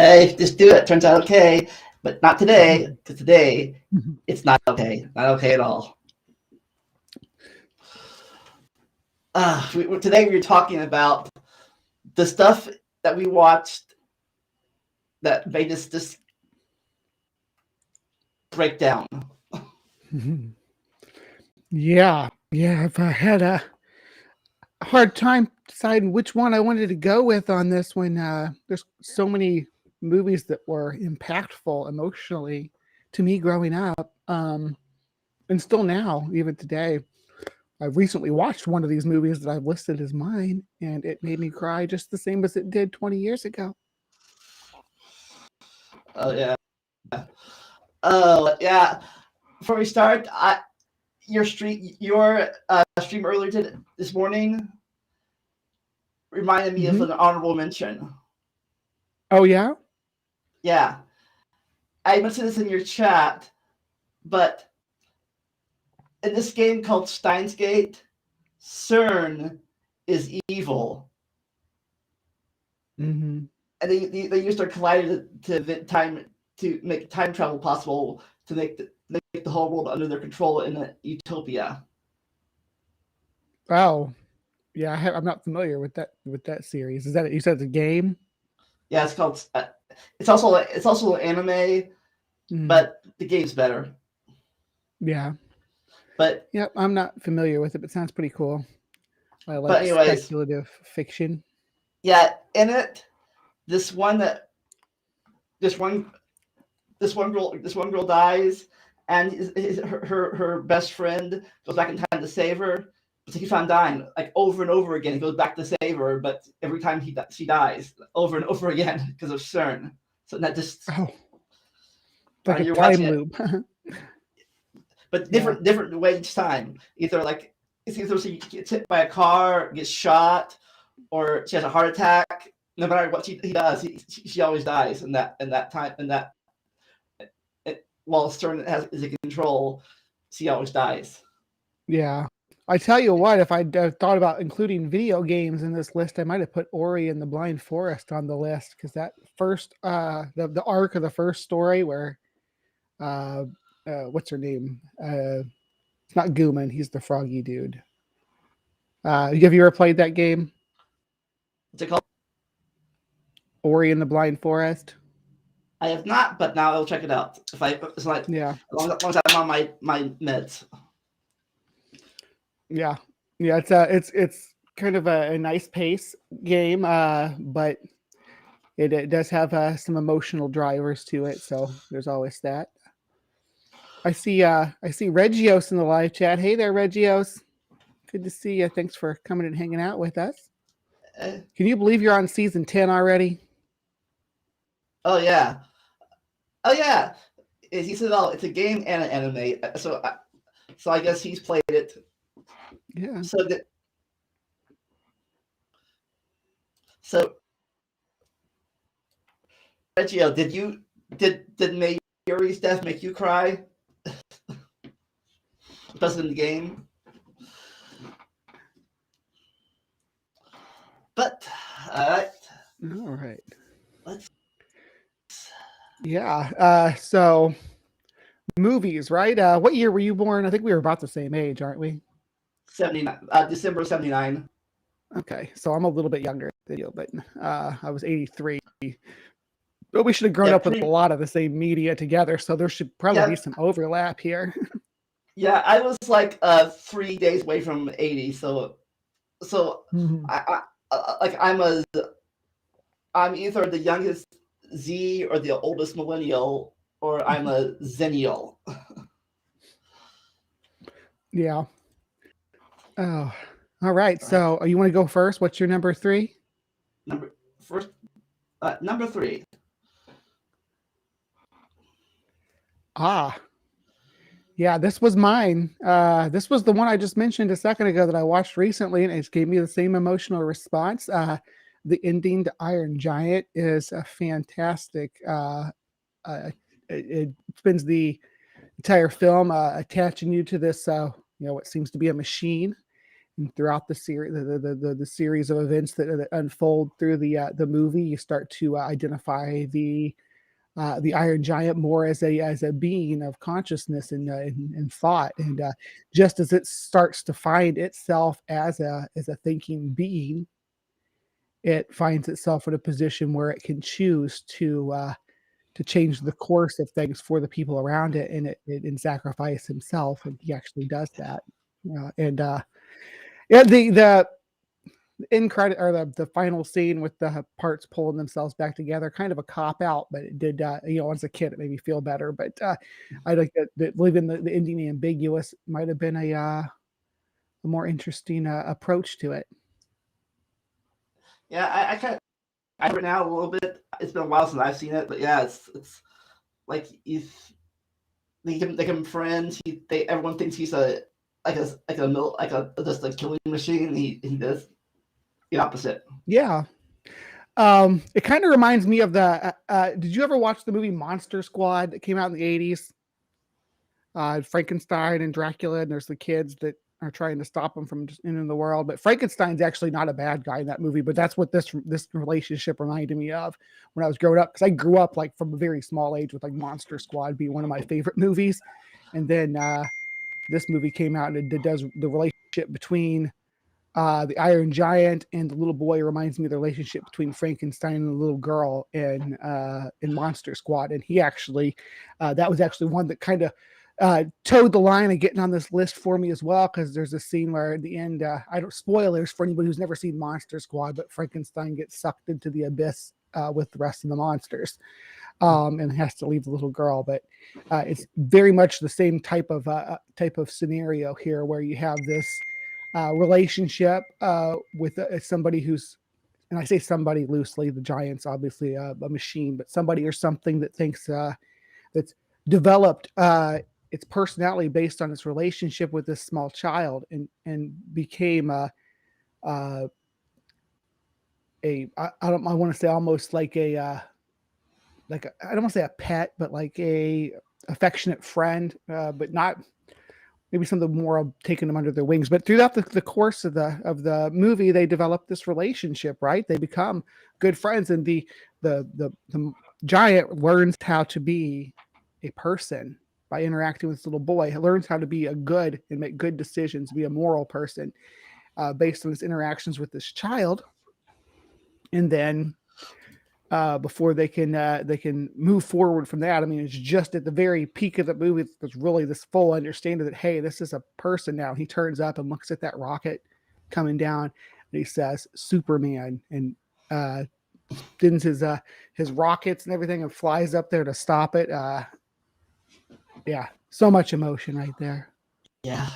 Hey, just do it. Turns out okay, but not today. Because today it's not okay. Not okay at all. Today we were talking about the stuff that we watched that made us just break down. Yeah, I've had a hard time deciding which one I wanted to go with on this one. There's so many movies that were impactful emotionally to me growing up, and still now, even today. I've recently watched one of these movies that I've listed as mine, and it made me cry just the same as it did 20 years ago. Oh yeah. Oh yeah. Before we start, your stream earlier this morning reminded me of an honorable mention. Oh yeah? Yeah. I mentioned this in your chat, but in this game called Steins Gate, CERN is evil. Mm-hmm. And they used their collider to make time travel possible to make the whole world under their control in a utopia. Oh, yeah. I'm not familiar with that series. Is that you said it's a game? Yeah, it's called. It's also an anime, but the game's better. Yeah. But yep, I'm not familiar with it, but it sounds pretty cool. I like speculative fiction. Yeah, in it, this one girl dies, and her best friend goes back in time to save her, but he keeps on dying, like over and over again. He goes back to save her, but every time she dies over and over again because of CERN. So that just like a time loop. But different way each time. Either she gets hit by a car, gets shot, or she has a heart attack. No matter what he does, she always dies in that time. While CERN is in control, she always dies. Yeah. I tell you what, if I'd thought about including video games in this list, I might have put Ori and the Blind Forest on the list, because that first, the arc of the first story where, what's her name? It's not Gooman. He's the froggy dude. Have you ever played that game? What's it called? Ori and the Blind Forest. I have not, but now I'll check it out. As long as I'm on my meds. Yeah, it's kind of a nice pace game, but it does have some emotional drivers to it, so there's always that. I see Regios in the live chat. Hey there, Regios. Good to see you. Thanks for coming and hanging out with us. Can you believe you're on season 10 already? Oh yeah. He said, "Oh, it's a game and an anime." So I guess he's played it. Yeah. So Reggio, did Mayuri's death make you cry? Because in the game. But all right. So movies, right? What year were you born? I think we were about the same age, aren't we? 79, December 79. Okay, so I'm a little bit younger than you, but I was 83. But we should have grown up with a lot of the same media together, so there should probably be some overlap here. Yeah, I was like 3 days away from 80, so I'm either the youngest Z or the oldest millennial, or I'm a Zennial. Yeah. Oh, all right. So you want to go first? What's your number 3? Number 3. Yeah, this was mine. This was the one I just mentioned a second ago that I watched recently, and it gave me the same emotional response. The ending to Iron Giant is a fantastic. It spends the entire film attaching you to this, what seems to be a machine, And throughout the series, the series of events that unfold through the movie, you start to identify the Iron Giant more as a being of consciousness and thought, and just as it starts to find itself as a thinking being, it finds itself in a position where it can choose to change the course of things for the people around it, and it sacrifice himself, and he actually does that. And yeah, the end credit, or the final scene with the parts pulling themselves back together, kind of a cop out, but it did, as a kid, it made me feel better. But I like that leaving the ending ambiguous might have been a more interesting approach to it. Yeah, I right now a little bit. It's been a while since I've seen it, but yeah, it's like they become friends. Everyone thinks he's just a killing machine. He does the opposite. Yeah. It kind of reminds me of the. Did you ever watch the movie Monster Squad that came out in the 80s? Frankenstein and Dracula, and there's the kids that are trying to stop him from just entering the world. But Frankenstein's actually not a bad guy in that movie. But that's what this relationship reminded me of when I was growing up, because I grew up like from a very small age with like Monster Squad being one of my favorite movies, and then this movie came out and it does the relationship between the Iron Giant and the little boy reminds me of the relationship between Frankenstein and the little girl in Monster Squad. And he actually, that was actually one that kind of towed the line of getting on this list for me as well, because there's a scene where at the end, I don't spoilers for anybody who's never seen Monster Squad, but Frankenstein gets sucked into the abyss with the rest of the monsters, and has to leave the little girl. But it's very much the same type of scenario here, where you have this relationship with somebody who's, and I say somebody loosely, the Giant's obviously a machine, but somebody or something that thinks that's developed its personality based on its relationship with this small child, and became I want to say almost like I don't want to say a pet, but like a affectionate friend, but not maybe something more of taking them under their wings. But throughout the course of the movie, they develop this relationship, right? They become good friends, and the Giant learns how to be a person by interacting with this little boy. He learns how to be a good and make good decisions, be a moral person, based on his interactions with this child. And then before they can move forward from that, I mean, it's just at the very peak of the movie, there's really this full understanding that, hey, this is a person now. He turns up and looks at that rocket coming down, and he says, Superman, and spins his rockets and everything and flies up there to stop it. Yeah, so much emotion right there. Yeah.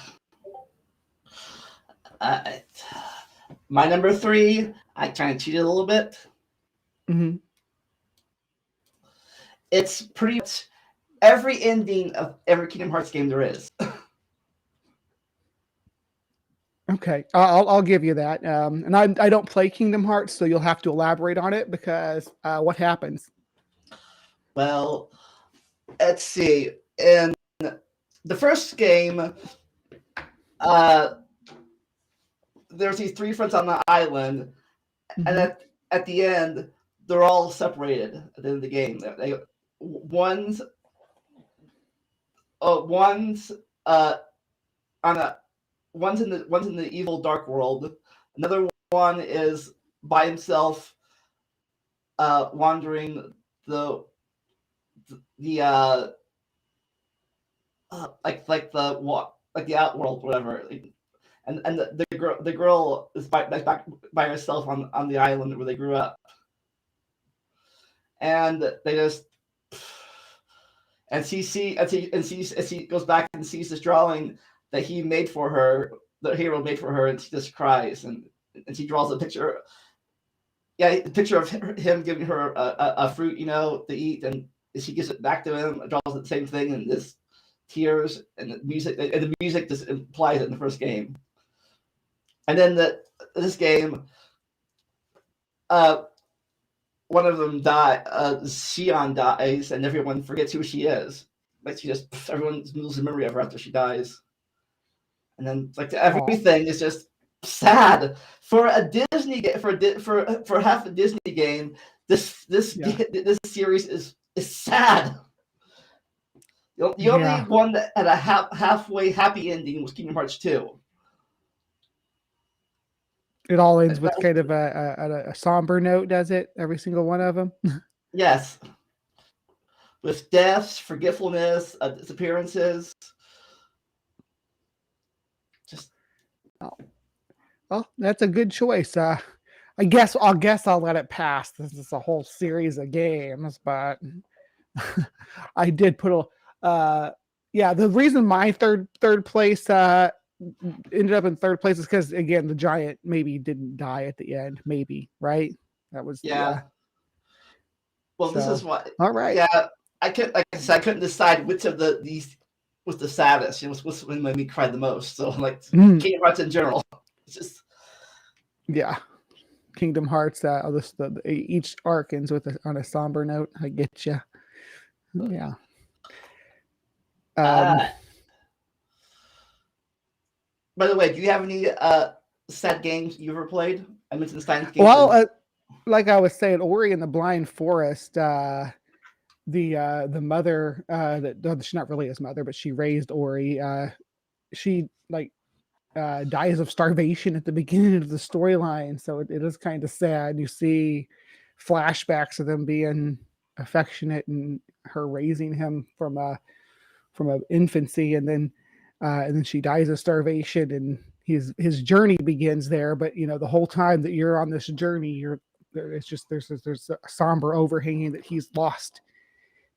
My number 3, I kind of cheated a little bit. Mm-hmm. It's pretty much every ending of every Kingdom Hearts game there is. Okay, I'll give you that. And I don't play Kingdom Hearts, so you'll have to elaborate on it, because what happens? Well, let's see. In the first game, there's these 3 friends on the island, mm-hmm. and at the end, they're all separated at the end of the game. One's in the evil dark world. Another one is by himself, wandering the outworld, whatever. And the girl is back by herself on the island where they grew up. And they just, as he goes back and sees this drawing that he made for her, the hero made for her, and she just cries, and she draws a picture. Yeah, a picture of him giving her a fruit, to eat, and she gives it back to him, draws the same thing, and this tears, and the music just implies it in the first game. And then this game, one of them Xion dies, and everyone forgets who she is. Like everyone loses memory of her after she dies. And then everything is just sad for a Disney for half a Disney game. This series is sad. The only one that had a halfway happy ending was Kingdom Hearts 2. It all ends with kind of a somber note, does it? Every single one of them? Yes. With deaths, forgetfulness, disappearances. Just. Well, that's a good choice. I guess I'll let it pass. This is a whole series of games, but I did put the reason my third place ended up in third place is because, again, the giant maybe didn't die at the end. Maybe, right? That was Well, this is what. All right. Yeah, I couldn't decide which of these was the saddest. It was which one made me cry the most. So Kingdom Hearts in general. It's just. Yeah. Kingdom Hearts. Each arc ends on a somber note. I get you. Yeah. By the way, do you have any sad games you ever played? I mentioned Steins games. Well, like I was saying, Ori and the Blind Forest. The mother she's not really his mother, but she raised Ori. She dies of starvation at the beginning of the storyline, so it is kind of sad. You see flashbacks of them being affectionate and her raising him from a infancy, and then she dies of starvation, and his journey begins there. But the whole time that you're on this journey, there's a somber overhanging that he's lost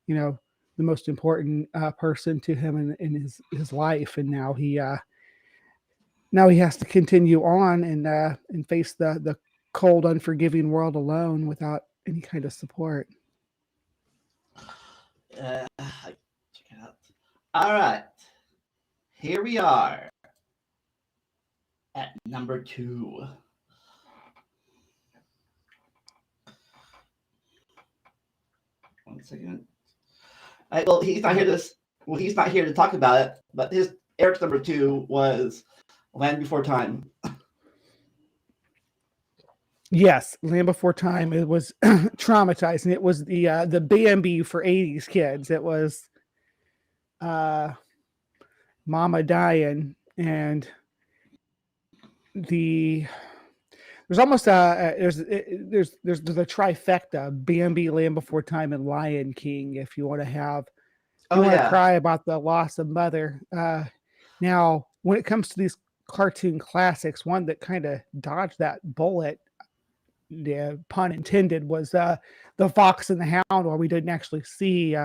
the most important person to him in his life, and now he has to continue on and face the cold, unforgiving world alone without any kind of support. Check it out. All right, here we are at number 2. One second. Well, he's not here to talk about it, but Eric's number 2 was Land Before Time. Yes, Land Before Time. It was traumatizing. It was the Bambi for 80s kids. It was mama dying, and there's almost there's the trifecta: Bambi, Land Before Time, and Lion King. If you want to cry about the loss of mother. Now, when it comes to these cartoon classics, one that kind of dodged that bullet, pun intended, was The Fox and the Hound, where we didn't actually see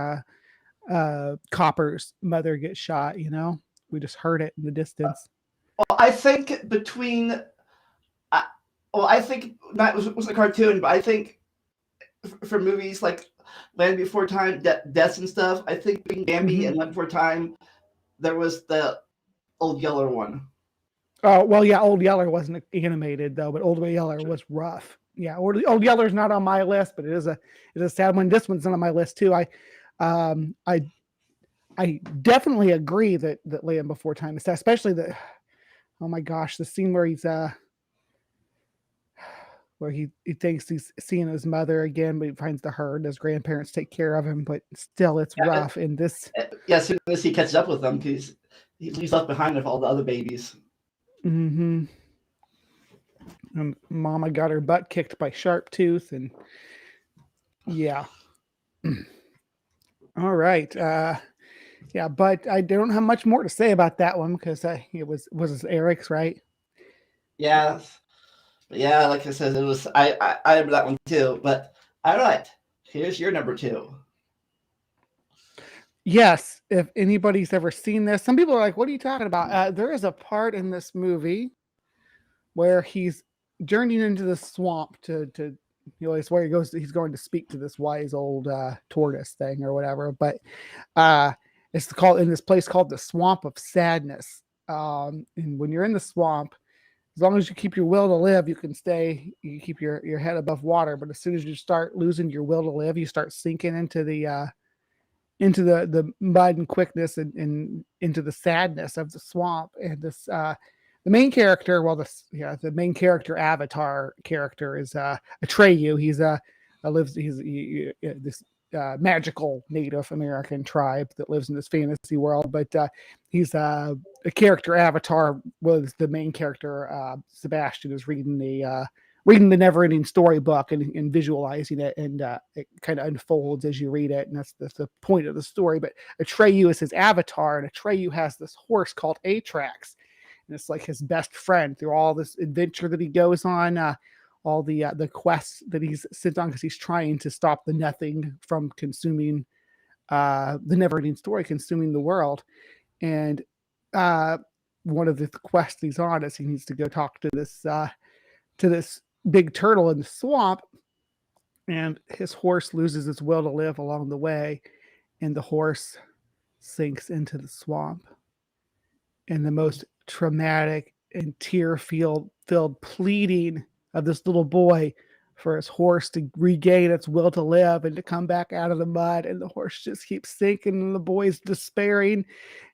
Copper's mother get shot. We just heard it in the distance. Well, I think between. I think that was a cartoon, but I think for movies like Land Before Time, deaths and stuff, I think between Bambi and Land Before Time, there was the Old Yeller one. Oh, well, yeah, Old Yeller wasn't animated though, but Old Yeller was rough. Yeah, Old Yeller's not on my list, but it is a sad one. This one's not on my list too. I definitely agree that Land Before Time is sad, especially oh my gosh, the scene where he's where he thinks he's seeing his mother again, but he finds the herd. His grandparents take care of him, but still it's rough. In this, as soon as he catches up with them, because he's left behind with all the other babies. Mm-hmm. And Mama got her butt kicked by Sharptooth, and yeah. All right. Yeah, but I don't have much more to say about that one because it was Eric's, right? Yeah. Yeah, like I said, it was. I remember that one too. But all right, here's your number 2. Yes, if anybody's ever seen this, some people are like, "What are you talking about?" There is a part in this movie where he's journeying into the swamp to it's where he goes. He's going to speak to this wise old tortoise thing or whatever. But it's called in this place called the Swamp of Sadness. And when you're in the swamp, as long as you keep your will to live, you can stay. You keep your head above water. But as soon as you start losing your will to live, you start sinking into the mud and quickness and into the sadness of the swamp. And this the main character, the main character avatar character is Atreyu. He's this magical Native American tribe that lives in this fantasy world, but he's a character avatar. Was the main character Sebastian is reading the never-ending storybook and visualizing it, and it kind of unfolds as you read it, and that's the point of the story. But Atreyu is his avatar, and Atreyu has this horse called Atrax, and it's like his best friend through all this adventure that he goes on, all the quests that he's sent on, because he's trying to stop the nothing from consuming the never-ending story, consuming the world. And one of the quests he's on is he needs to go talk to this big turtle in the swamp, and his horse loses its will to live along the way, and the horse sinks into the swamp. And the most traumatic and tear-filled pleading of this little boy for his horse to regain its will to live and to come back out of the mud, and the horse just keeps sinking, and the boy's despairing,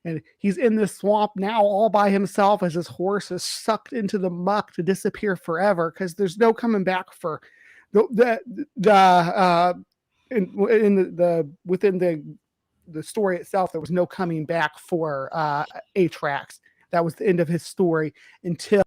and he's in this swamp now all by himself as his horse is sucked into the muck to disappear forever, because there's no coming back for within the story itself. There was no coming back for Atrax. That was the end of his story until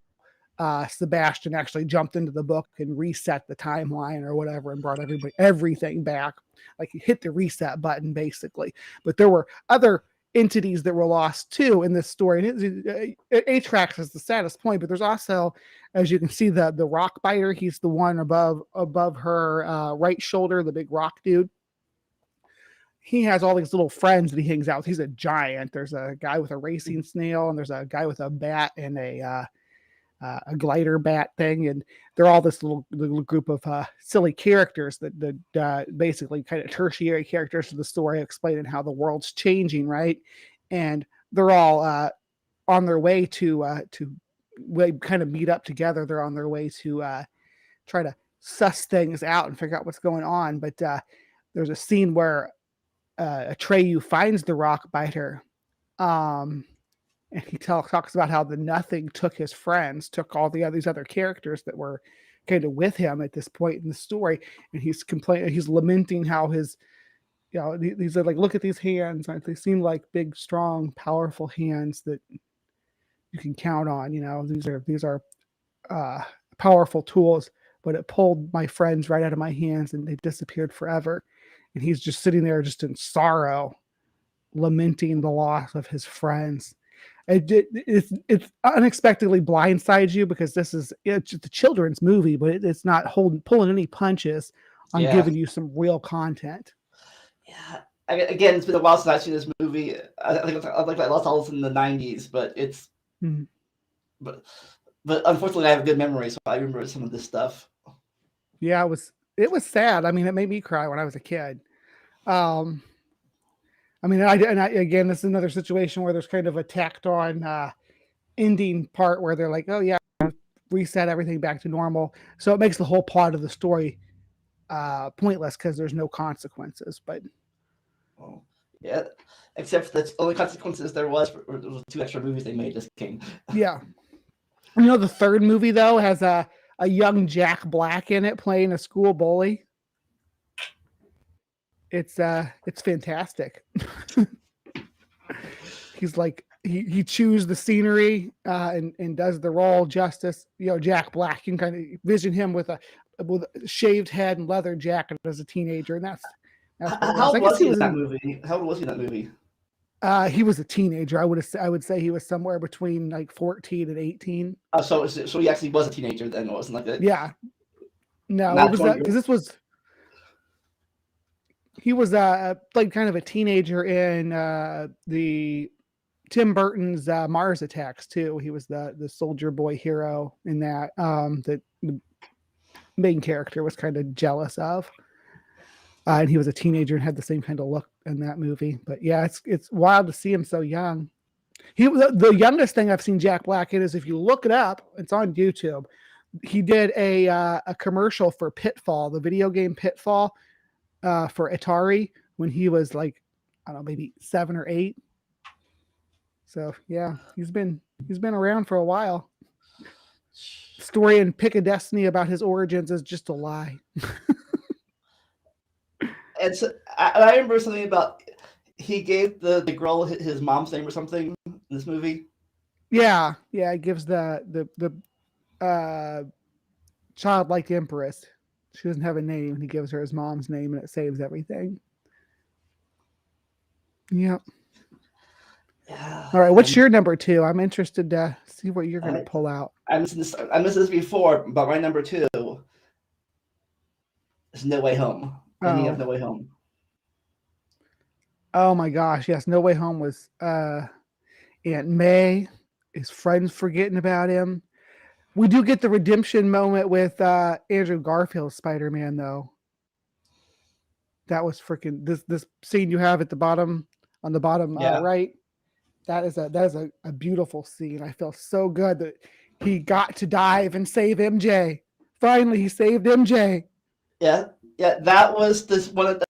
Sebastian actually jumped into the book and reset the timeline or whatever and brought everything back. Like he hit the reset button basically. But there were other entities that were lost too in this story. And Atrax is the saddest point, but there's also, as you can see, the rock biter. He's the one above her right shoulder, the big rock dude. He has all these little friends that he hangs out with. He's a giant. There's a guy with a racing snail, and there's a guy with a bat and a glider bat thing, and they're all this little group of silly characters that basically kind of tertiary characters of the story, explaining how the world's changing, right? And they're all on their way to kind of meet up together. They're on their way to try to suss things out and figure out what's going on. But there's a scene where Atreyu finds the rock biter, and he talks about how the nothing took his friends, took all these other characters that were kind of with him at this point in the story, and he's lamenting how his, these are like, look at these hands, they seem like big, strong, powerful hands that you can count on. These are powerful tools, but it pulled my friends right out of my hands, and they disappeared forever. And he's just sitting there, just in sorrow, lamenting the loss of his friends. It's unexpectedly blindsides you, because it's just a children's movie, but it's not pulling any punches on giving you some real content. Yeah. I mean, again, it's been a while since I've seen this movie. I think I lost all this in the 90s, but it's but unfortunately I have a good memory, so I remember some of this stuff. Yeah, it was sad. I mean, it made me cry when I was a kid. I mean, again, this is another situation where there's kind of a tacked on ending part where they're like, oh yeah, reset everything back to normal. So it makes the whole plot of the story pointless, because there's no consequences. But yeah, except for the only consequences there was for those 2 extra movies they made this king. Yeah. The third movie though has a young Jack Black in it playing a school bully. It's fantastic. He's like, he chews the scenery and does the role justice. Jack Black, you can kind of vision him with a shaved head and leather jacket as a teenager, and that's how old was he in that movie? How old was he in that movie? He was a teenager. I would say he was somewhere between like 14 and 18. So he actually was a teenager then. It wasn't like that. Yeah. No, it was that, because he was like kind of a teenager in the Tim Burton's Mars Attacks too. He was the soldier boy hero in that that the main character was kind of jealous of. And he was a teenager and had the same kind of look in that movie. But yeah, it's wild to see him so young. The youngest thing I've seen Jack Black in is, if you look it up, it's on YouTube. He did a commercial for Pitfall, the video game Pitfall, for Atari, when he was like, I don't know, maybe 7 or 8. So yeah, he's been around for a while. story in Pick a Destiny about his origins is just a lie. And so I remember something about he gave the girl his mom's name or something in this movie. Yeah, it gives the childlike empress. She doesn't have a name, and he gives her his mom's name, and it saves everything. Yep. Yeah. All right, what's your number 2? I'm interested to see what you're going to pull out. I mentioned this before, but my number 2 is No Way Home. Ending of No Way Home. Oh my gosh, yes, No Way Home was Aunt May, his friends forgetting about him. We do get the redemption moment with Andrew Garfield's Spider-Man, though. That was freaking this scene you have at the bottom on the bottom right. That is a beautiful scene. I feel so good that he got to dive and save MJ. Finally, he saved MJ. Yeah, that was one of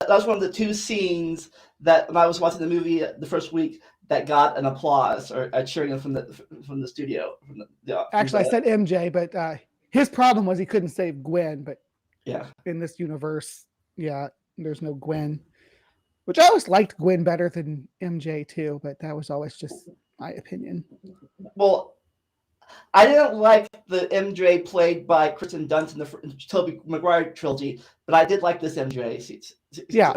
the 2 scenes that when I was watching the movie the first week that got an applause or a cheering from the studio. Actually, I said MJ, but his problem was he couldn't save Gwen. But in this universe, there's no Gwen. Which I always liked Gwen better than MJ too, but that was always just my opinion. Well, I didn't like the MJ played by Kristen Dunst in the Tobey Maguire trilogy, but I did like this MJ. Yeah.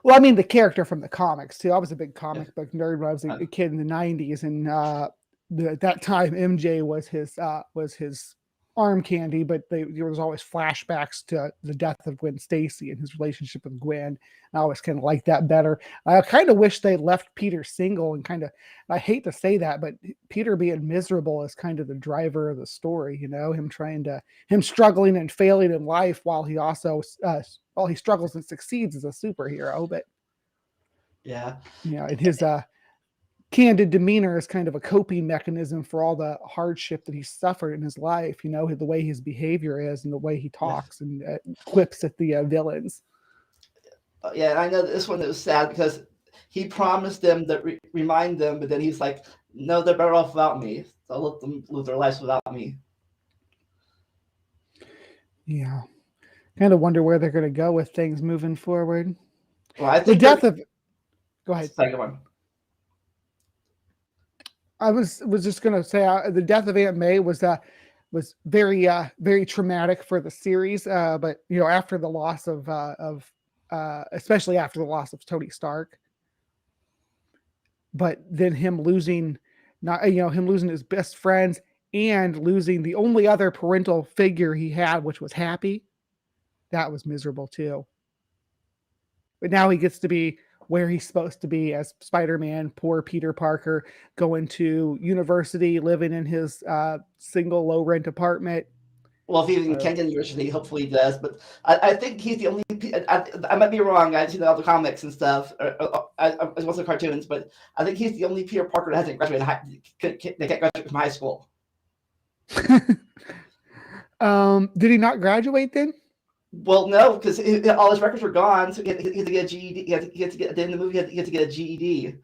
Well, I mean the character from the comics too. I was a big comic book nerd when I was a kid in the '90s, and at that time MJ was his arm candy, but there was always flashbacks to the death of Gwen Stacy and his relationship with Gwen. And I always kind of liked that better. I kind of wish they left Peter single and I hate to say that, but Peter being miserable is kind of the driver of the story, him struggling and failing in life while he also, while he struggles and succeeds as a superhero. But and his, candid demeanor is kind of a coping mechanism for all the hardship that he suffered in his life, the way his behavior is and the way he talks and quips at the villains. And I know this one was sad because he promised them that remind them, but then he's like, no, they're better off without me. So I'll let them live their lives without me. Yeah. Kind of wonder where they're going to go with things moving forward. Well, I think go ahead. Second one. I was just going to say the death of Aunt May was very very traumatic for the series, but after the loss of especially after the loss of Tony Stark, but then him losing his best friends and losing the only other parental figure he had, which was Happy, that was miserable too. But now he gets to be where he's supposed to be as Spider-Man, poor Peter Parker, going to university, living in his single low-rent apartment. Well, if he even can get university, hopefully he does. But I think he's the only. I might be wrong. I've seen all the comics and stuff, as well as the cartoons. But I think he's the only Peter Parker that hasn't graduated. They can't graduate from high school. Did he not graduate then? Well, no, because all his records were gone. So he had to get a GED. He had to get at the end of the movie. He had to get a GED.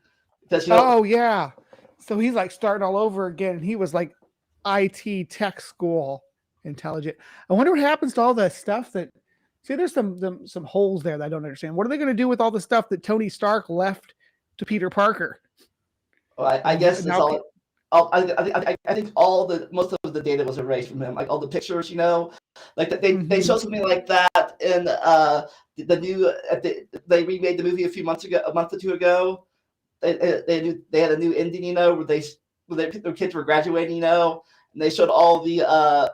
Because, oh yeah, so he's like starting all over again. He was like IT tech school intelligent. I wonder what happens to all the stuff that. See, there's some holes there that I don't understand. What are they going to do with all the stuff that Tony Stark left to Peter Parker? Well, I guess it's all. I think most of the data was erased from him, like all the pictures, like they showed something like that in they remade the movie a month or two ago. They had a new ending, where their kids were graduating, and they showed all the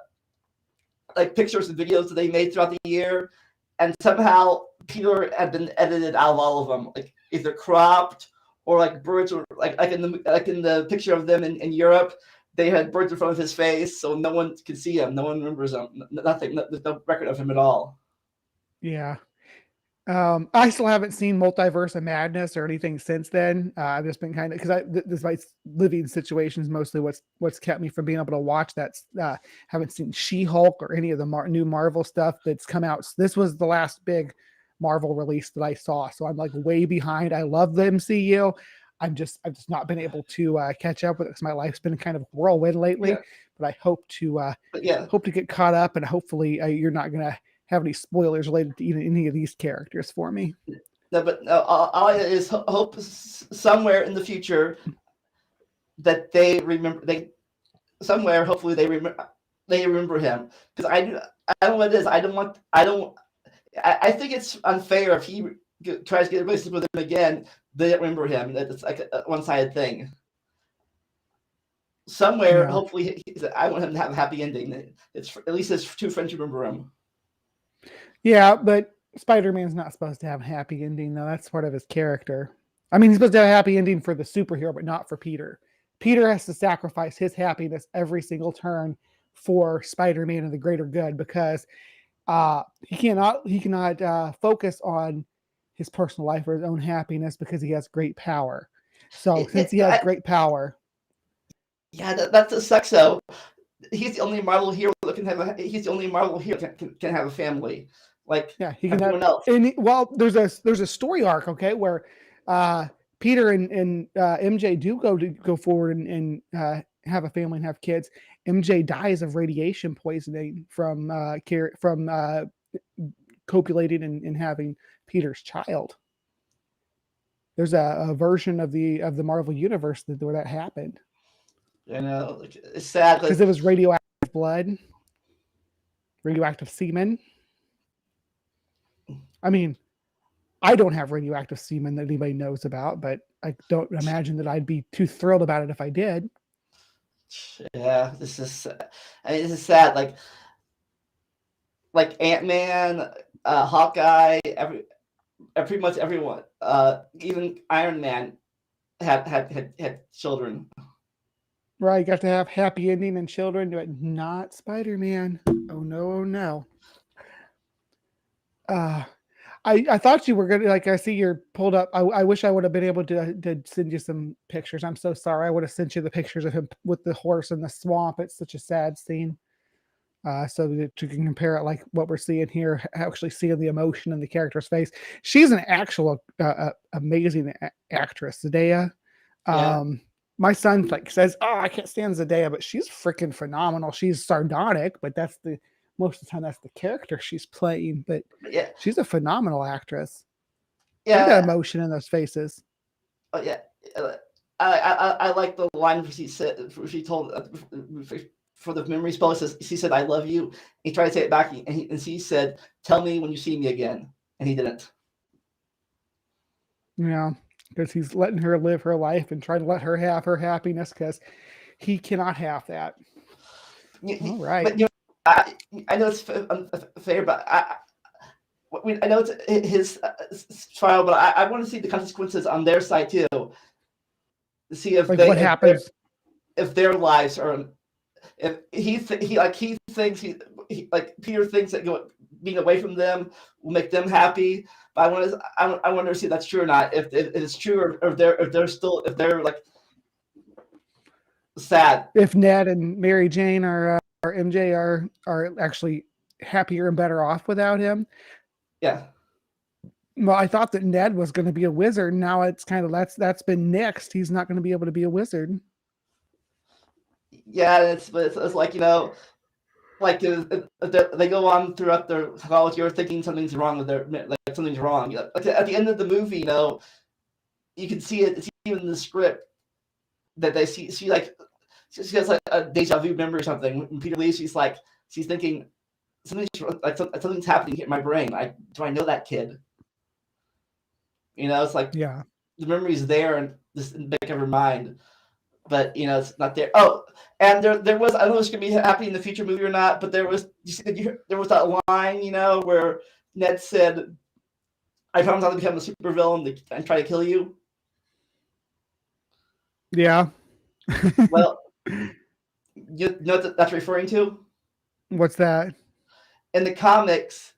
like pictures and videos that they made throughout the year, and somehow Peter had been edited out of all of them, like either cropped. Or like birds, or like in the picture of them in Europe, they had birds in front of his face, so no one can see him. No one remembers him. Nothing. There's no record of him at all. Yeah. I still haven't seen Multiverse of Madness or anything since then. I've just been kind of this my living situation is mostly what's kept me from being able to watch that. Haven't seen She-Hulk or any of the new Marvel stuff that's come out. This was the last big Marvel release that I saw, so I'm like way behind. I love the MCU. I've just not been able to catch up with it because my life's been kind of whirlwind lately. Yeah. But I hope to But yeah, get caught up, and hopefully you're not gonna have any spoilers related to even any of these characters for me. no, but no, all I is hope somewhere in the future that they remember somewhere. Hopefully they remember him, because I don't know what it is. I think it's unfair if he tries to get a relationship with him again. They don't remember him. It's like a one-sided thing. Somewhere, Yeah. hopefully, I want him to have a happy ending. It's at least his two friends remember him. Yeah, but Spider-Man's not supposed to have a happy ending, though. That's part of his character. I mean, he's supposed to have a happy ending for the superhero, but not for Peter. Peter has to sacrifice his happiness every single turn for Spider-Man and the greater good, because he cannot focus on his personal life or his own happiness because he has great power. So since he has great power, yeah, that's a sucks though. He's the only Marvel hero that can have he's the only Marvel hero that can have a family. Like, yeah, he can have. Else. Well, there's a story arc, okay, where Peter and MJ do go forward and have a family and have kids. MJ dies of radiation poisoning from copulating and having Peter's child. There's a version of the Marvel universe where that happened. You know, it's sad because it was radioactive blood, radioactive semen. I mean, I don't have radioactive semen that anybody knows about, but I don't imagine that I'd be too thrilled about it if I did. Yeah, this is sad. Like Ant-Man, Hawkeye, pretty much everyone, even Iron Man had children. Right, you got to have happy ending and children, but not Spider-Man. Oh no. I thought you were gonna, like, I see you're pulled up. I wish I would have been able to send you some pictures. I'm so sorry. I would have sent you the pictures of him with the horse in the swamp. It's such a sad scene. So that you can compare it, like what we're seeing here, actually seeing the emotion in the character's face. She's an actual amazing actress, Zendaya. Yeah. My son says, "Oh, I can't stand Zendaya," but she's freaking phenomenal. She's sardonic, but that's most of the time that's the character she's playing. But yeah, she's a phenomenal actress. Yeah, look at that emotion in those faces. Oh yeah, I like the line she said. She told for the memory spell. She said, "I love you." He tried to say it back, and she said, "Tell me when you see me again," and he didn't. Yeah, because he's letting her live her life and trying to let her have her happiness, because he cannot have that. All right. But I know it's fair, but I know it's his trial, but I want to see the consequences on their side too. To see if what happens if their lives are. If he thinks Peter thinks that being away from them will make them happy, but I want to see if that's true or not. If it's true, or if they're like sad. If Ned and Mary Jane or MJ are actually happier and better off without him. Yeah. Well, I thought that Ned was going to be a wizard. Now it's kind of that's been nixed. He's not going to be able to be a wizard. Yeah, it's like, like they go on throughout their college year thinking something's wrong with something's wrong. Like at the end of the movie, you can see it. It's even in the script that they see. She has like a deja vu memory or something. When Peter leaves, she's thinking something's happening in my brain. Do I know that kid? It's like, yeah, the memory's there and just in the back of her mind. But it's not there. Oh, and there was, I don't know if it's gonna be happening in the future movie or not, but there was that line, where Ned said, "I promise not to become a supervillain and try to kill you." Yeah. Well, you know what that's referring to? What's that? In the comics,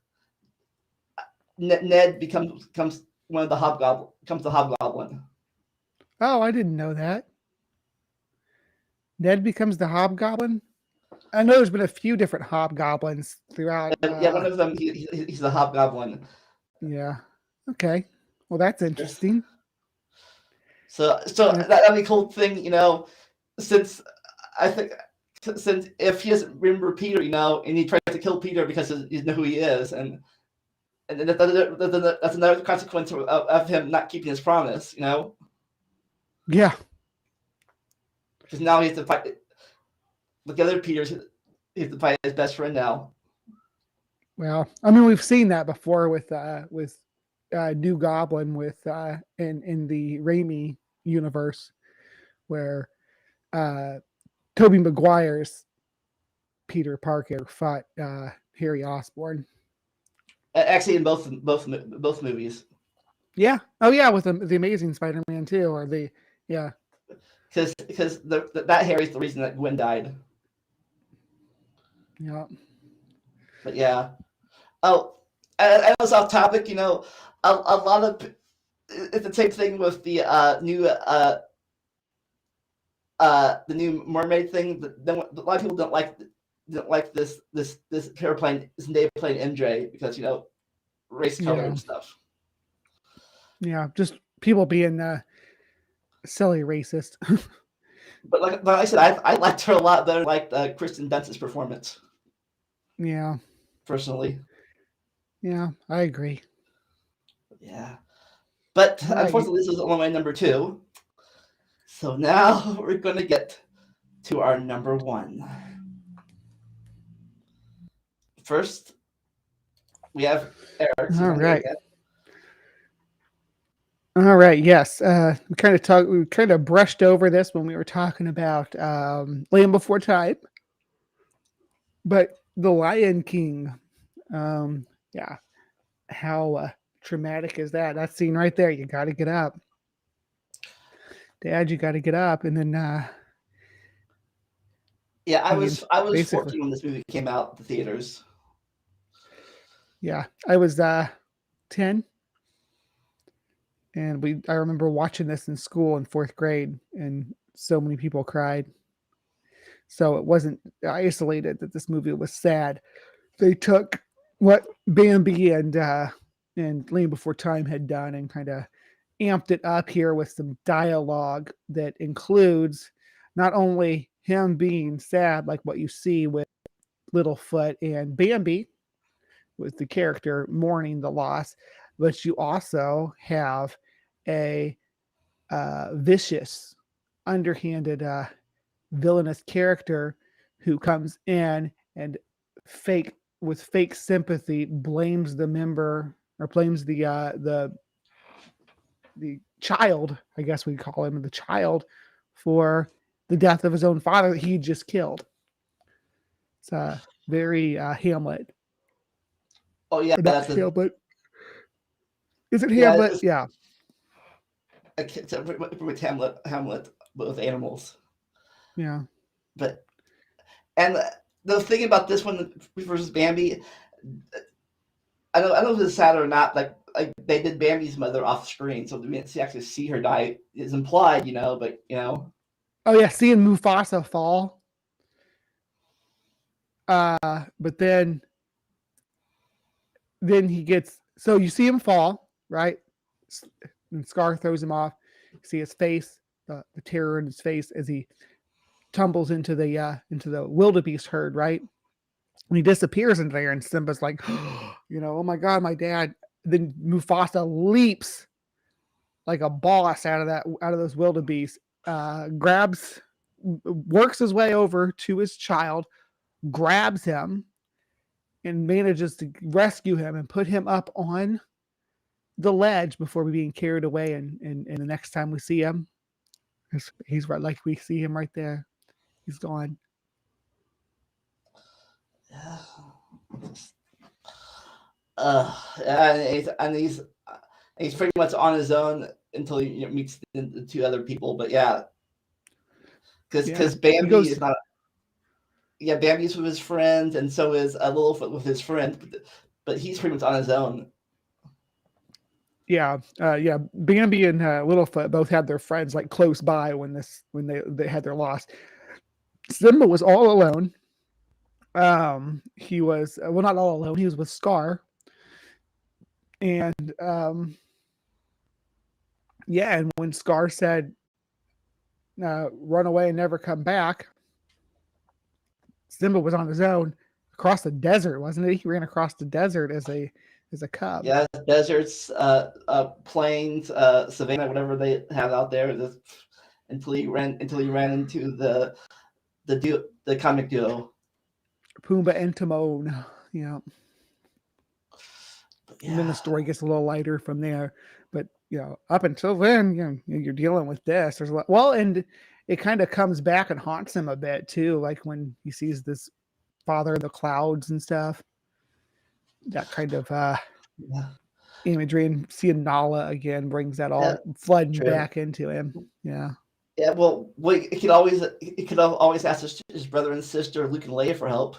Ned becomes one of the Hobgoblin. Oh, I didn't know that. Ned becomes the Hobgoblin? I know there's been a few different Hobgoblins throughout. Yeah, one of them, he's the Hobgoblin. Yeah. Okay. Well, that's interesting. So that'd be a cool thing, since I think since if he doesn't remember Peter, and he tries to kill Peter because he knows who he is, and that's another consequence of him not keeping his promise, Yeah. because now he has to fight with the other Peters. He has to fight his best friend now. Well, I mean, we've seen that before with New Goblin with in the Raimi universe, where Tobey Maguire's Peter Parker fought Harry Osborn. Actually, in both movies. Yeah. Oh, yeah, with the Amazing Spider-Man too, or because that Harry's the reason that Gwen died. Yeah. But yeah. Oh, I was off topic. A lot of it's the same thing with the new mermaid thing. A lot of people don't like this airplane, this Zendaya playing MJ because race color and stuff. Yeah, just people being silly racist. But like I said, I liked her a lot better than like Kristen Dunst's performance. Yeah. Personally. Yeah, I agree. Yeah. But right. Unfortunately, this is only my number 2. So now we're going to get to our number 1. First, we have Eric. All right. All right. Yes. We kind of brushed over this when we were talking about Land Before Time. But The Lion King, yeah. How traumatic is that? That scene right there. You got to get up. Dad, you got to get up. And then yeah, I was 14 when this movie came out at the theaters. Yeah, I was 10. And I remember watching this in school in 4th grade, and so many people cried. So it wasn't isolated that this movie was sad. They took what Bambi and Land Before Time had done and kind of amped it up here with some dialogue that includes not only him being sad, like what you see with Littlefoot and Bambi, with the character mourning the loss, but you also have a vicious, underhanded, villainous character who comes in and with fake sympathy blames the member, or blames the child, I guess we call him the child, for the death of his own father that he just killed. It's very Hamlet. Oh yeah, that's Hamlet. Is it Hamlet? Yeah. With Hamlet, but with animals. Yeah. And the thing about this one versus Bambi, I don't know if it's sad or not. Like they did Bambi's mother off screen, so we didn't actually see her die. Is implied, but Oh yeah, seeing Mufasa fall. But then he gets, so you see him fall, right? And Scar throws him off. You see his face, the terror in his face as he tumbles into the wildebeest herd, right? And he disappears in there, and Simba's like, oh my God, my dad. Then Mufasa leaps like a boss out of those wildebeest, works his way over to his child, grabs him, and manages to rescue him and put him up on the ledge before being carried away. And the next time we see him, he's right, like we see him right there. He's gone. And he's pretty much on his own until he meets the 2 other people. But yeah, because Bambi is not. Yeah, Bambi's with his friends, and so is Littlefoot with his friend, but he's pretty much on his own. Yeah, Bambi and Littlefoot both had their friends like close by when they had their loss. Simba was all alone. He was not all alone. He was with Scar, and Yeah, and when Scar said, "Run away and never come back," Simba was on his own across the desert, wasn't he? He ran across the desert as a cub. Yeah, deserts, plains, savannah, whatever they have out there, just, until he ran into the comic duo. Pumbaa and Timon. Yeah. Yeah. And then the story gets a little lighter from there. But up until then, you're dealing with this. There's a lot. Well, and it kind of comes back and haunts him a bit too, like when he sees this father in the clouds and stuff. That kind of imagery, and seeing Nala again brings that all flooding back into him. Yeah. Yeah. Well, it could always ask his brother and sister Luke and Leia for help.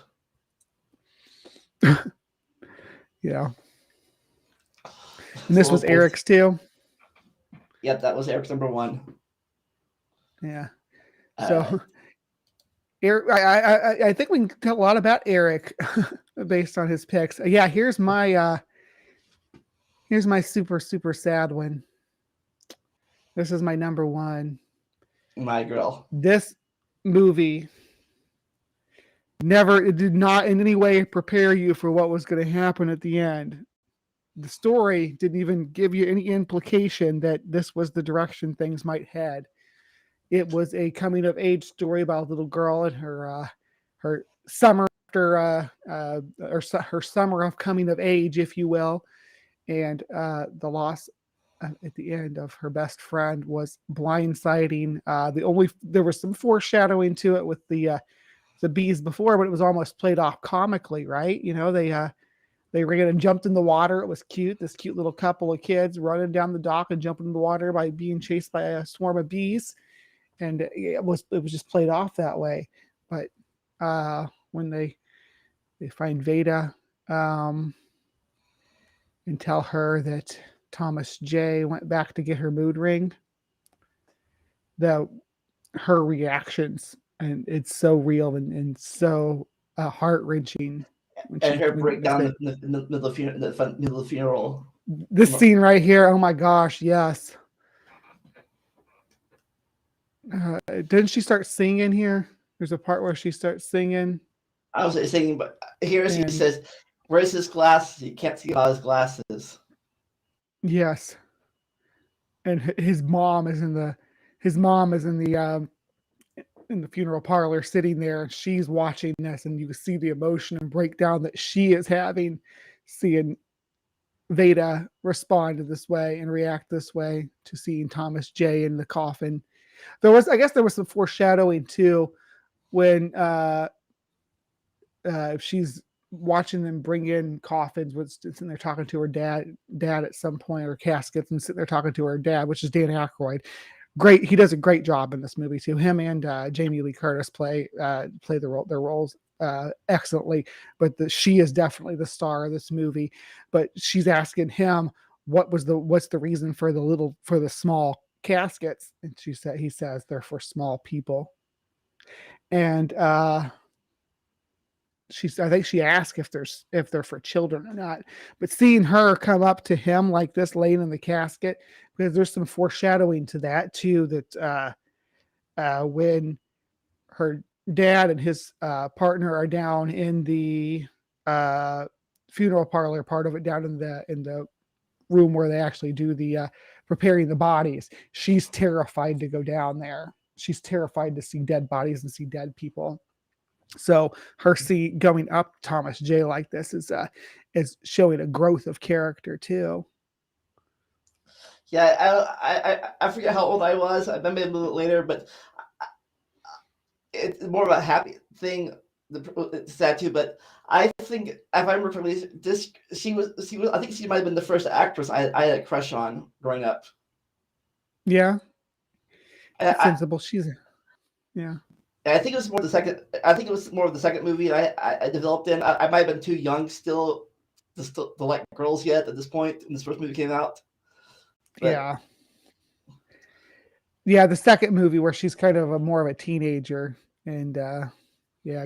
Yeah. And this was Eric's too. Yep, that was Eric's number one. Yeah. So, Eric, I think we can tell a lot about Eric based on his picks. Yeah, here's my super, super sad one. This is my number one. My girl. This movie it did not in any way prepare you for what was going to happen at the end. The story didn't even give you any implication that this was the direction things might head. It was a coming of age story about a little girl and her summer after or her summer of coming of age, if you will, and the loss at the end of her best friend was blindsiding. There was some foreshadowing to it with the bees before, but it was almost played off comically, right? They ran and jumped in the water. It was cute. This cute little couple of kids running down the dock and jumping in the water by being chased by a swarm of bees. And it was just played off that way. But when they find Veda and tell her that Thomas J went back to get her mood ring, her reactions, and it's so real and so heart-wrenching. And her breakdown in the middle of the funeral. This scene right here, oh my gosh, yes. Didn't she start singing here? There's a part where she starts singing. I was singing, but here he says, "Where's his glasses? He can't see about his glasses." Yes. And his mom is in the funeral parlor sitting there. She's watching this, and you see the emotion and breakdown that she is having, seeing Veda respond this way and react this way to seeing Thomas J in the coffin. There was some foreshadowing too when she's watching them bring in coffins, sitting there talking to her dad at some point, or caskets, and sitting there talking to her dad, which is Dan Aykroyd. Great, he does a great job in this movie too. Him and Jamie Lee Curtis play their roles excellently. But she is definitely the star of this movie. But she's asking him what's the reason for the small caskets, and he says they're for small people. And I think she asked if they're for children or not. But seeing her come up to him like this, laying in the casket, because there's some foreshadowing to that too. That when her dad and his partner are down in the funeral parlor, part of it down in the room where they actually do the preparing the bodies, she's terrified to go down there. She's terrified to see dead bodies and see dead people. So her going up Thomas J like this is showing a growth of character too. Yeah, I forget how old I was. I maybe a little bit later, but it's more of a happy thing. It's sad too, but I think if I remember correctly, she was. I think she might have been the first actress I had a crush on growing up. Yeah, sensible. Yeah. I think it was more the second. I think it was more of the second movie I developed in. I might have been too young still to like girls yet at this point when this first movie came out. But, yeah, the second movie where she's kind of more of a teenager and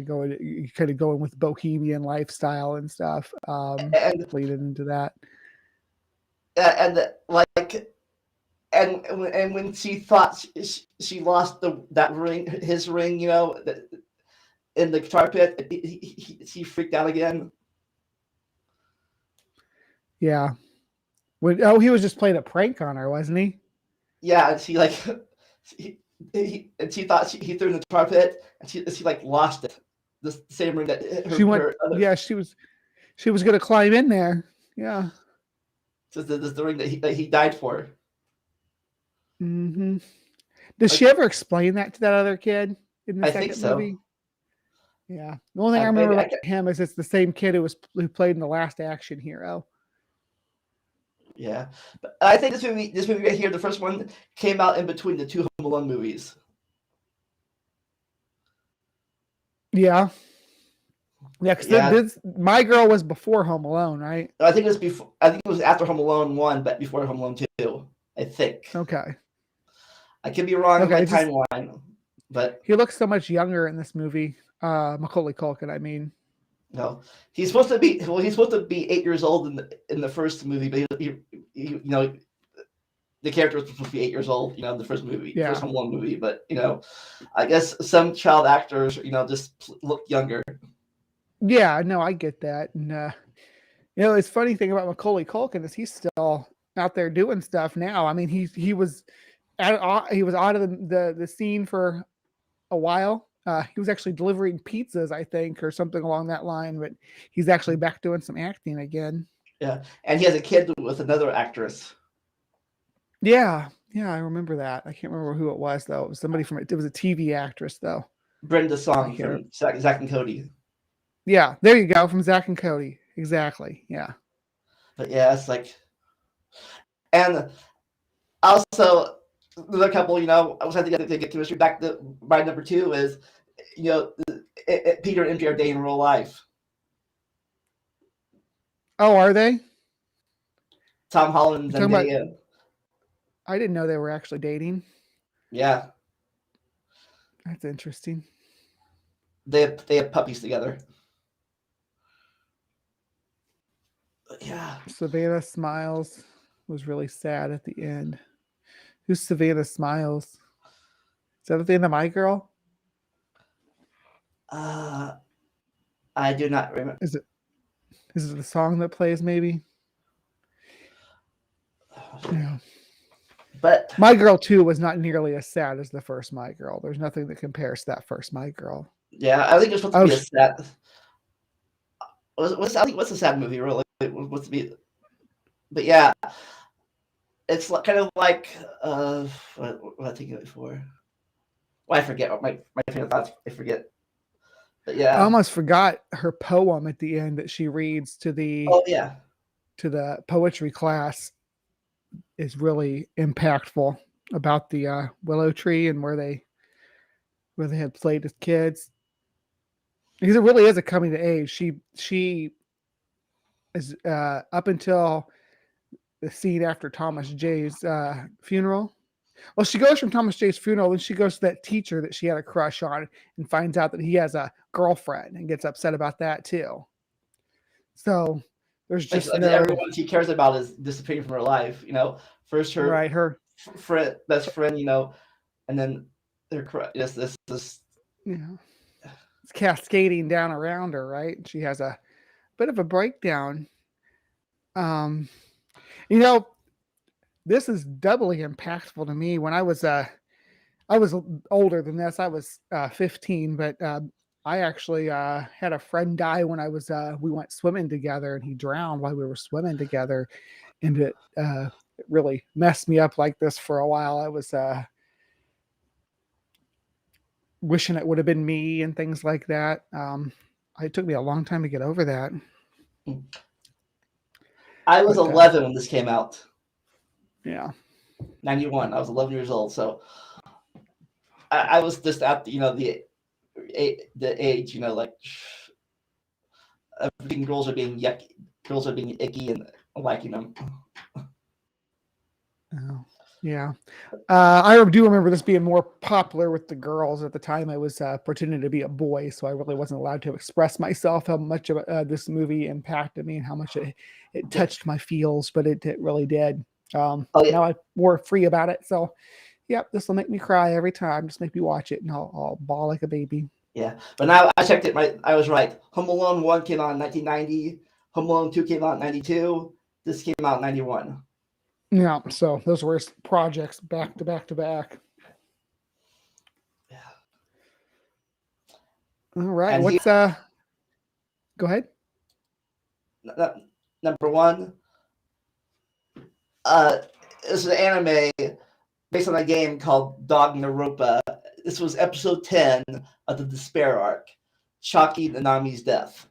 going with bohemian lifestyle and stuff, and bleeding into that. And like and when she thought she lost that ring, his ring, in the guitar pit, he freaked out again. Yeah. He was just playing a prank on her, wasn't he? Yeah, and she like and she thought he threw in the guitar pit, and she like lost it. The same ring that She went. Yeah, she was going to climb in there. Yeah. The ring that he died for. Mm-hmm. Does she ever explain that to that other kid in the second movie? Yeah. The only thing I remember about him is it's the same kid who played in the last Action Hero. Yeah, but I think this movie right here, the first one, came out in between the two Home Alone movies. Yeah. Yeah, because My Girl was before Home Alone, right? I think it was before. I think it was after Home Alone 1, but before Home Alone 2. I think. Okay. I could be wrong on my timeline, but he looks so much younger in this movie. Macaulay Culkin, I mean. No, he's supposed to be 8 years old in the first movie, but he the character was supposed to be 8 years old, in the first movie, first Home Alone movie. But I guess some child actors, just look younger. Yeah, no, I get that, and it's funny thing about Macaulay Culkin is he's still out there doing stuff now. I mean, he was out of the scene for a while. He was actually delivering pizzas, I think, or something along that line, but he's actually back doing some acting again. Yeah, and he has a kid with another actress. Yeah, I remember that. I can't remember who it was, though. It was somebody it was a TV actress, though. Brenda Song from Zack and Cody. Yeah, there you go, from Zack and Cody. Exactly, yeah. But yeah, it's like... And also, there's a couple, I was trying to get chemistry back. My number 2 is, Peter and MJ are dating in real life. Oh, are they? Tom Holland and Zendaya. I didn't know they were actually dating. Yeah. That's interesting. They have puppies together. But yeah. Savannah Smiles was really sad at the end. Who's Savannah Smiles? Is that at the end of My Girl? I do not remember. Is it the song that plays, maybe? Yeah. But My Girl 2 was not nearly as sad as the first My Girl. There's nothing that compares to that first My Girl. Yeah, I think it's supposed to be a sad... What's a sad movie, really? What's to be... But yeah, it's kind of like... what I think of it before? Well, I forget. My train of thoughts, I forget. But yeah. I almost forgot her poem at the end that she reads to the... Oh, yeah. To the poetry class is really impactful about the willow tree and where they had played as kids. Because it really is a coming to age. She is up until the scene after Thomas J's funeral. Well, she goes from Thomas J's funeral, and she goes to that teacher that she had a crush on and finds out that he has a girlfriend and gets upset about that too. So there's just everyone she cares about is disappearing from her life. First her best friend, and then this. It's cascading down around her, right? She has a bit of a breakdown. This is doubly impactful to me. When I was older than this. I was 15, but I actually had a friend die when we went swimming together, and he drowned while we were swimming together, and it really messed me up like this for a while. I was wishing it would have been me and things like that. It took me a long time to get over that. I was 11 when this came out. Yeah. 91. I was 11 years old, so I was just at the age, like girls are being yucky, girls are being icky and liking them. Oh, yeah. I do remember this being more popular with the girls at the time. I was pretending to be a boy, so I really wasn't allowed to express myself. How much of this movie impacted me and how much it touched my feels, but it really did. Oh yeah, Now I'm more free about it. So, yep, this will make me cry every time. Just make me watch it, and I'll bawl like a baby. yeah. But now I checked it. Right, I was right. Home Alone 1 came out in 1990. Home Alone 2 came out in 92. This came out in 91. Yeah, so those were his projects back to back to back. Yeah. All right, And what's Go ahead. number one, this is an anime based on a game called Danganronpa. This was episode 10 of the Despair arc, Chiaki Nanami's death.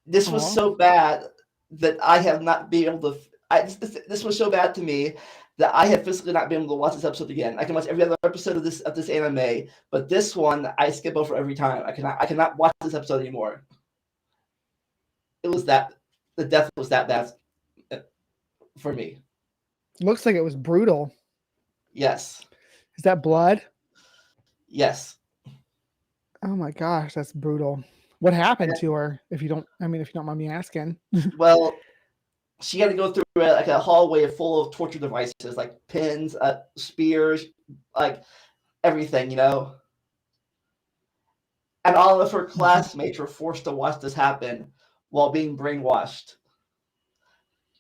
This was so bad that I have not been able to. This was so bad to me that I have physically not been able to watch this episode again. I can watch every other episode of this anime, but this one I skip over every time. I cannot watch this episode anymore. It was that the death was that bad for me. Looks like it was brutal. Yes. Is that blood? Yes. Oh my gosh, that's brutal. What happened to her? If you don't mind me asking. Well, she had to go through like a hallway full of torture devices, like pins, spears, like everything, you know. And all of her classmates were forced to watch this happen while being brainwashed.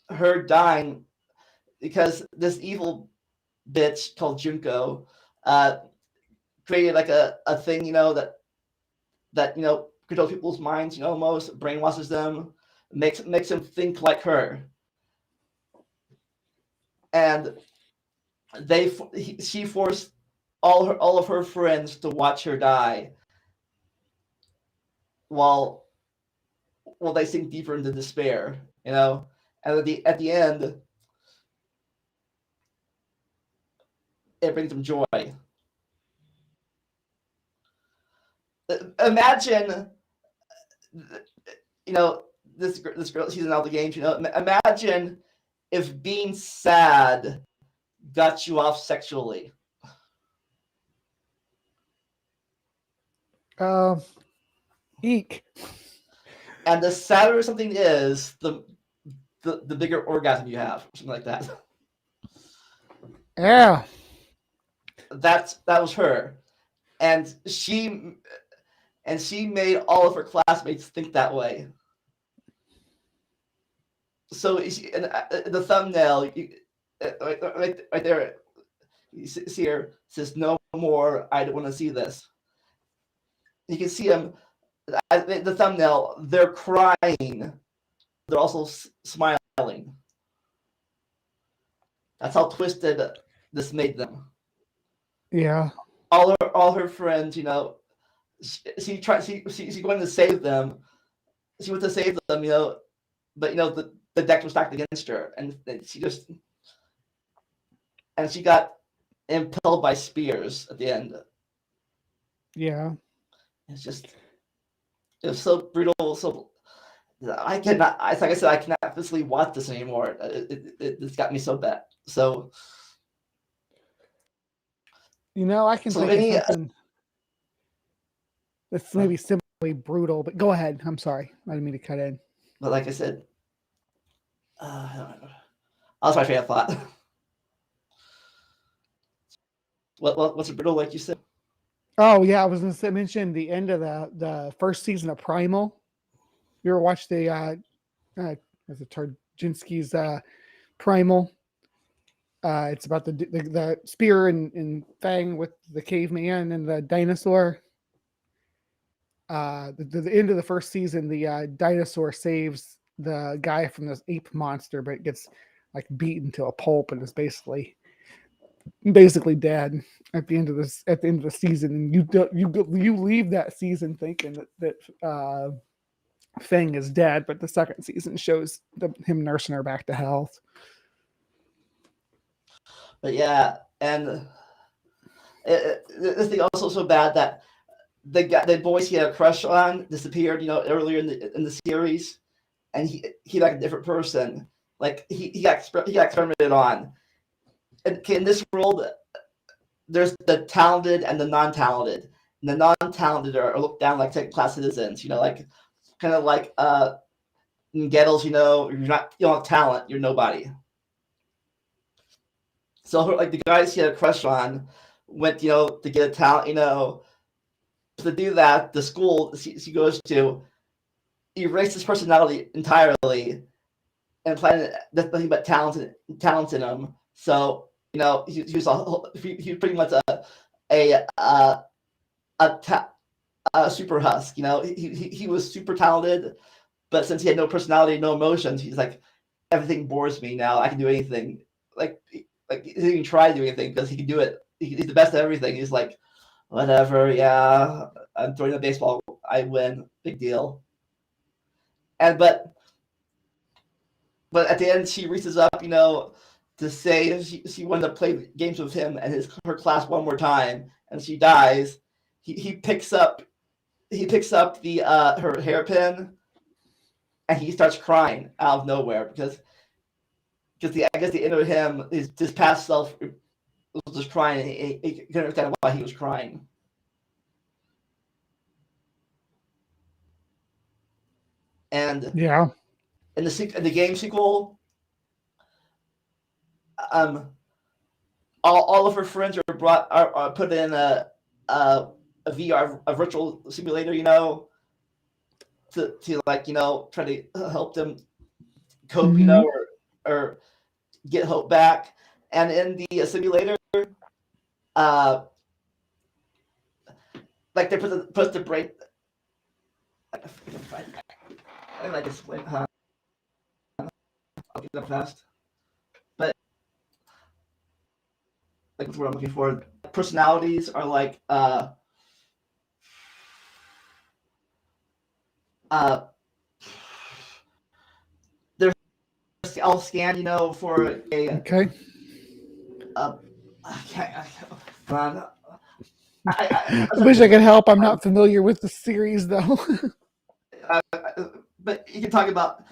Her dying because this evil bitch called Junko created like a thing, you know, that you know controls people's minds, you know, almost brainwashes them, makes them think like her, and she forced all of her friends to watch her die, while they sink deeper into despair, you know, and at the end, it brings them joy. Imagine, you know, this girl, she's in all the games, you know. Imagine if being sad got you off sexually. Eek. And the sadder something is, the bigger orgasm you have, or something like that. Yeah. That was her, and she made all of her classmates think that way. So in the thumbnail, right there, you see her says, "No more. I don't want to see this." You can see them. The thumbnail, they're crying. They're also smiling. That's how twisted this made them. Yeah. All her friends, you know, she's going to save them. She went to save them, you know, but you know the deck was stacked against her, and she got impaled by spears at the end. Yeah. It was so brutal. So I cannot. Like I said, I cannot physically watch this anymore. It's got me so bad. So you know, I can think of something that's maybe similarly brutal. But go ahead. I'm sorry. I didn't mean to cut in. But like I said, that was my favorite thought. What's brutal, like you said? Oh yeah, I was going to mention the end of the first season of Primal. You ever watched the Tarjinsky's Primal? It's about the spear and thing with the caveman and the dinosaur. The end of the first season, the dinosaur saves the guy from this ape monster, but it gets like beaten to a pulp and is basically dead at the end of the season. And you leave that season thinking that Fang is dead, but the second season shows him nursing her back to health. But yeah, and this thing also so bad that the boys he had a crush on disappeared, you know, earlier in the series, and he like a different person. Like he got experimented on. And in this world, there's the talented and the non-talented. And the non-talented are looked down like second-class citizens. You know, like kind of like in ghettos, you don't have talent, you're nobody. So like the guys she had a crush on went, to get a talent, to do that, the school she goes to erased his personality entirely and planted nothing but talent in him. So he was pretty much a super husk. He was super talented, but since he had no personality, no emotions, he's like, everything bores me now. I can do anything. Like he didn't even try to do anything because he can do it. He's the best at everything. He's like, whatever, yeah, I'm throwing a baseball, I win, big deal. But at the end, she reaches up, to say she wanted to play games with him and her class one more time, and she dies. He picks up the her hairpin, and he starts crying out of nowhere because I guess the inner him, his past self, was just crying. And he couldn't understand why he was crying. And yeah, in the game sequel, all of her friends are put in a VR, a virtual simulator, to like try to help them cope, or get hope back. And in the simulator, like they put the break. I like explain. I'll get that fast. But like that's what I'm looking for. Personalities are like they're all scanned, for a okay. I wish I could help. I'm not familiar with the series though. But you can talk about.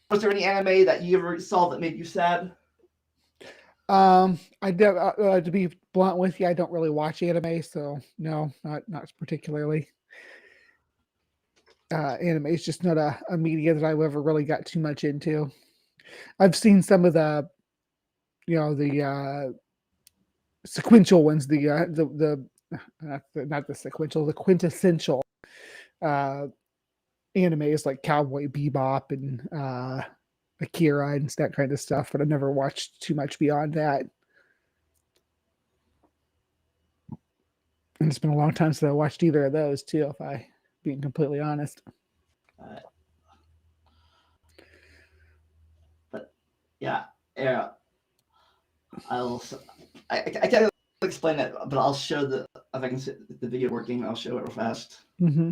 Was there any anime that you ever saw that made you sad? I do, to be blunt with you, I don't really watch anime, so no, not particularly. Anime is just not a media that I've ever really got too much into. I've seen some of the, the sequential ones, the not the sequential, the quintessential animes like Cowboy Bebop and Akira and that kind of stuff, but I've never watched too much beyond that. And it's been a long time since I watched either of those too, if I being completely honest. But yeah. I can't explain it, but I'll show if I can see the video working. I'll show it real fast. Mm-hmm.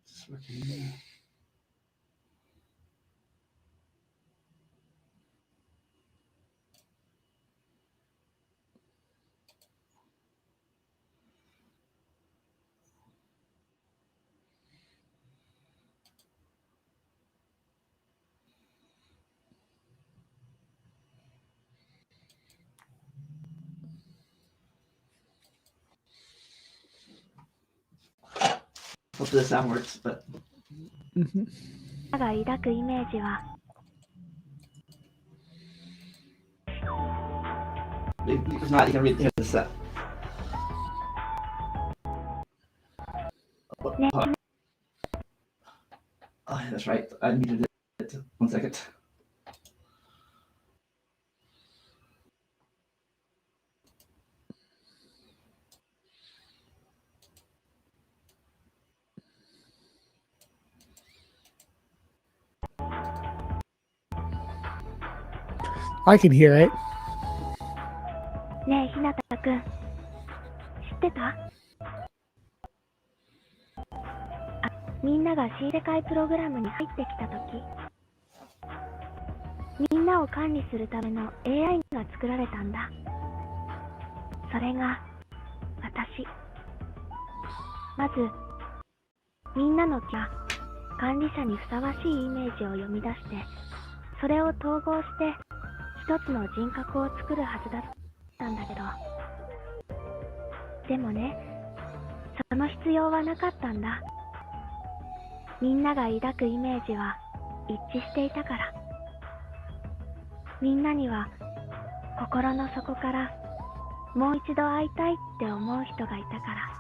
It's working. Hopefully the sound works, but. Mm-hmm. If not, you can read the set. Oh, that's right. I muted it. 1 second. I can hear it. ねえ、ひなたくん、知ってた？みんなが新世界プログラムに入ってきたとき、みんなを管理するための AI が作られたんだ。それが私。まず、みんなの気は管理者にふさわしいイメージを読み出して、それを統合して一つの人格を作るはずだったんだけど、でもね、その必要はなかったんだ。みんなが抱くイメージは一致していたから。みんなには心の底からもう一度会いたいって思う人がいたから。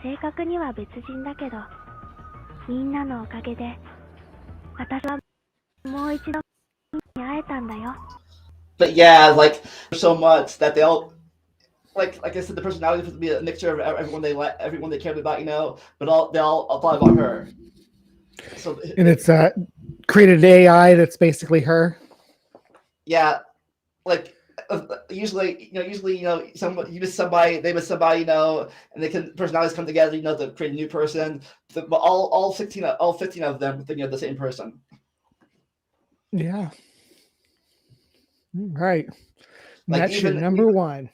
正確には別人だけど、みんなのおかげで私はもう一度に会えたんだよ。But yeah, like so much that they all like I said, the personality was to be a mixture of everyone they cared about, but they all thought about her. So And it's created an AI that's basically her. yeah, like usually someone you miss somebody, they miss somebody, and they can personalities come together, to create a new person. But all 15 of them thinking of the same person. Yeah. Right. Like That's your number one.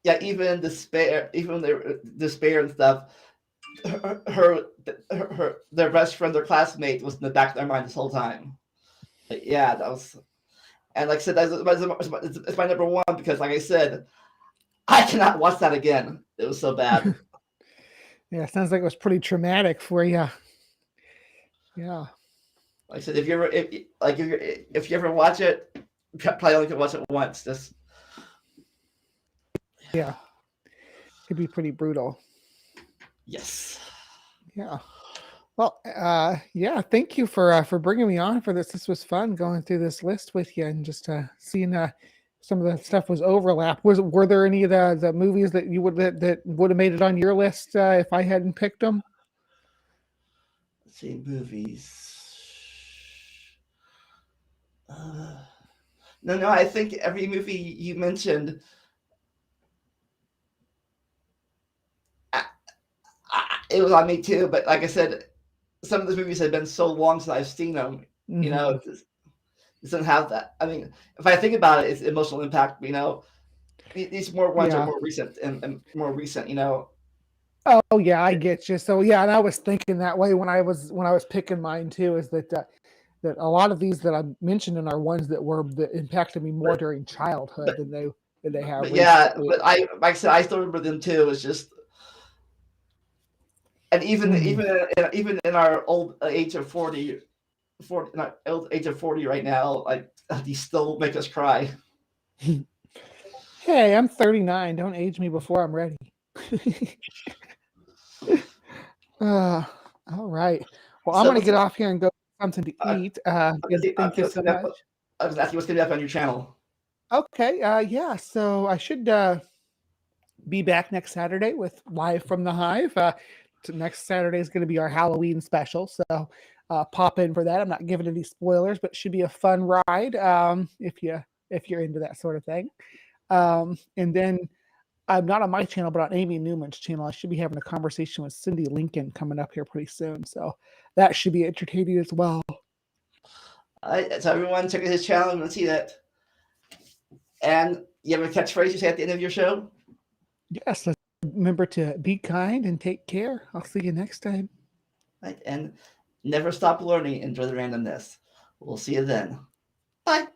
Yeah, even Despair, even their Despair and stuff. Their best friend, their classmate, was in the back of their mind this whole time. But yeah, that was, and like I said, it's my number one because, like I said, I cannot watch that again. It was so bad. Yeah, sounds like it was pretty traumatic for you. Yeah. Like I said, if you ever watch it, you probably only can watch it once. Just yeah, it'd be pretty brutal. yes. Yeah. Well, yeah. Thank you for bringing me on for this. This was fun going through this list with you and just seeing some of the stuff was overlap. Were there any of the movies that you would that would have made it on your list if I hadn't picked them? Let's see, movies. No, I think every movie you mentioned, it was on me too. But like I said, some of those movies have been so long since I've seen them. It doesn't have that. I mean, if I think about it, it's emotional impact. These more ones are more recent and more recent. Oh yeah, I get you. So yeah, and I was thinking that way when I was picking mine too. Is that that a lot of these that I mentioned are ones that impacted me more during childhood than they have. But recently. yeah, but like I said, I still remember them too. It's just, and even in our old age of 40 in our old age of 40 right now, like these still make us cry. Hey, I'm 39. Don't age me before I'm ready. All right. Well, I'm going to get off here and go something to eat. Thank you so much. I was asking what's going to be up on your channel. Okay. Yeah. So I should be back next Saturday with Live from the Hive. Next Saturday is going to be our Halloween special. So pop in for that. I'm not giving any spoilers, but it should be a fun ride if you're into that sort of thing. And then I'm not on my channel, but on Amy Newman's channel, I should be having a conversation with Cindy Lincoln coming up here pretty soon. So that should be entertaining as well. All right, so everyone check out his channel and see that. And you have a catchphrase you say at the end of your show? Yes. Remember to be kind and take care. I'll see you next time. Right, and never stop learning. Enjoy the randomness. We'll see you then. Bye.